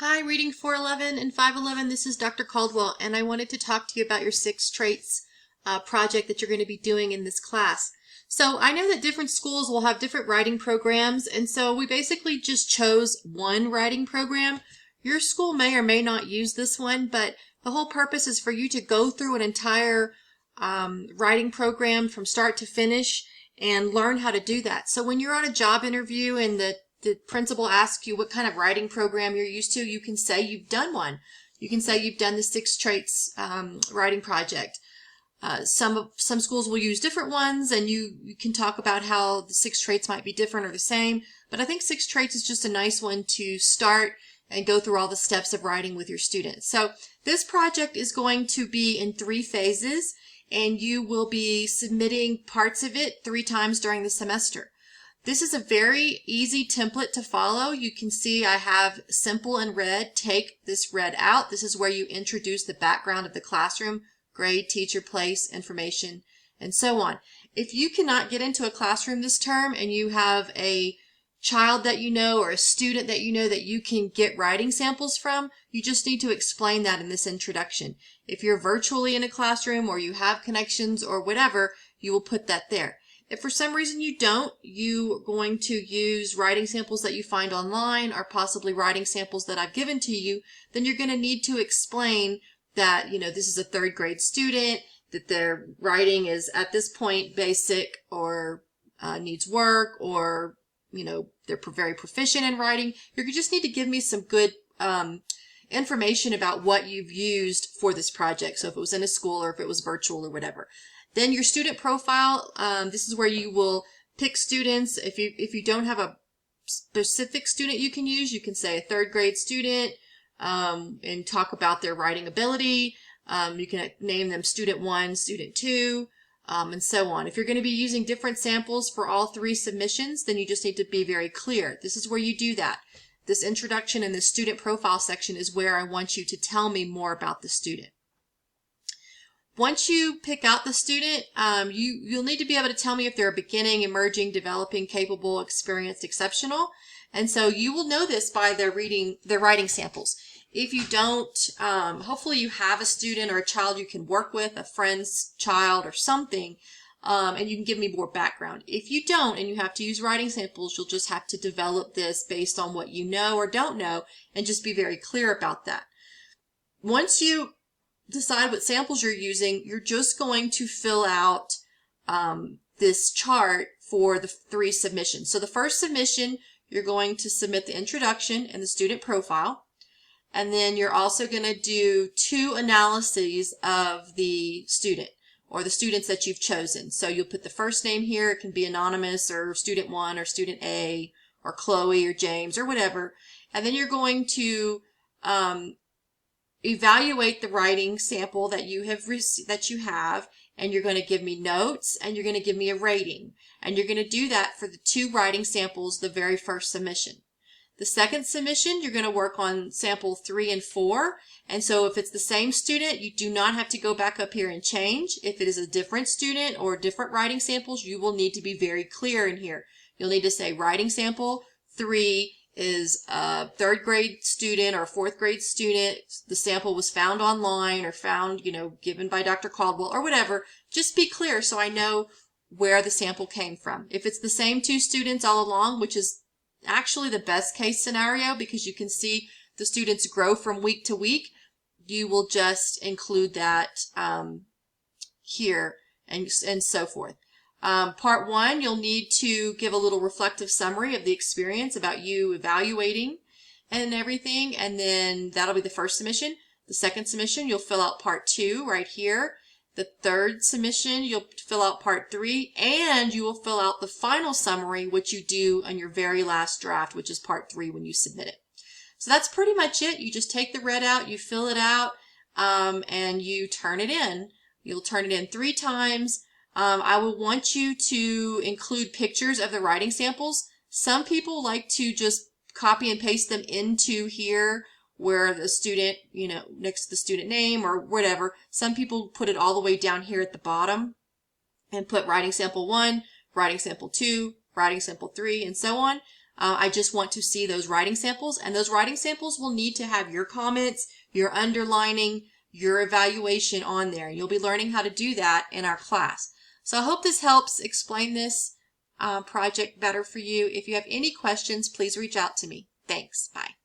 Hi, Reading 411 and 511. This is Dr. Caldwell, and I wanted to talk to you about your Six Traits project that you're going to be doing in this class. So I know that different schools will have different writing programs, and so we basically just chose one writing program. Your school may or may not use this one, but the whole purpose is for you to go through an entire writing program from start to finish and learn how to do that. So when you're on a job interview and the principal asks you what kind of writing program you're used to, you can say you've done one. You can say you've done the Six Traits writing project. Some schools will use different ones, and you can talk about how the Six Traits might be different or the same, but I think Six Traits is just a nice one to start and go through all the steps of writing with your students. So this project is going to be in 3 phases, and you will be submitting parts of it 3 times during the semester. This is a very easy template to follow. You can see I have simple in red. Take this red out. This is where you introduce the background of the classroom, grade, teacher, place, information, and so on. If you cannot get into a classroom this term and you have a child that you know or a student that you know that you can get writing samples from, you just need to explain that in this introduction. If you're virtually in a classroom or you have connections or whatever, you will put that there. If for some reason you don't, you're going to use writing samples that you find online or possibly writing samples that I've given to you, then you're going to need to explain that, this is a 3rd grade student, that their writing is at this point basic or needs work, or, they're very proficient in writing. You just need to give me some good information about what you've used for this project. So if it was in a school or if it was virtual or whatever. Then your student profile, this is where you will pick students. If you don't have a specific student you can use, you can say a 3rd grade student and talk about their writing ability. You can name them student 1, student 2, and so on. If you're going to be using different samples for all 3 submissions, then you just need to be very clear. This is where you do that. This introduction and the student profile section is where I want you to tell me more about the student. Once you pick out the student, you'll need to be able to tell me if they're a beginning, emerging, developing, capable, experienced, exceptional. And so you will know this by their writing samples. If you don't, hopefully you have a student or a child you can work with, a friend's child or something, and you can give me more background. If you don't and you have to use writing samples, you'll just have to develop this based on what you know or don't know and just be very clear about that. Once you decide what samples you're using, you're just going to fill out this chart for the 3 submissions. So the first submission, you're going to submit the introduction and the student profile, and then you're also going to do 2 analyses of the student or the students that you've chosen. So you'll put the first name here. It can be anonymous or student 1 or student A or Chloe or James or whatever, and then you're going to evaluate the writing sample that you have, and you're going to give me notes and you're going to give me a rating, and you're going to do that for the 2 writing samples, the very first submission. The second submission, you're going to work on sample 3 and 4, and so if it's the same student, you do not have to go back up here and change. If it is a different student or different writing samples, you will need to be very clear in here. You'll need to say writing sample 3 is a 3rd grade student or a 4th grade student. The sample was found online or found, given by Dr. Caldwell or whatever. Just be clear so I know where the sample came from. If it's the same 2 students all along, which is actually the best case scenario because you can see the students grow from week to week, you will just include that here and so forth. Part 1, you'll need to give a little reflective summary of the experience about you evaluating and everything, and then that'll be the first submission. The second submission, you'll fill out part 2 right here. The third submission, you'll fill out part 3, and you will fill out the final summary, which you do on your very last draft, which is part 3 when you submit it. So that's pretty much it. You just take the red out, you fill it out, and you turn it in. You'll turn it in 3 times. I will want you to include pictures of the writing samples. Some people like to just copy and paste them into here where the student, next to the student name or whatever. Some people put it all the way down here at the bottom and put writing sample 1, writing sample 2, writing sample 3, and so on. I just want to see those writing samples, and those writing samples will need to have your comments, your underlining, your evaluation on there. You'll be learning how to do that in our class. So I hope this helps explain this project better for you. If you have any questions, please reach out to me. Thanks. Bye.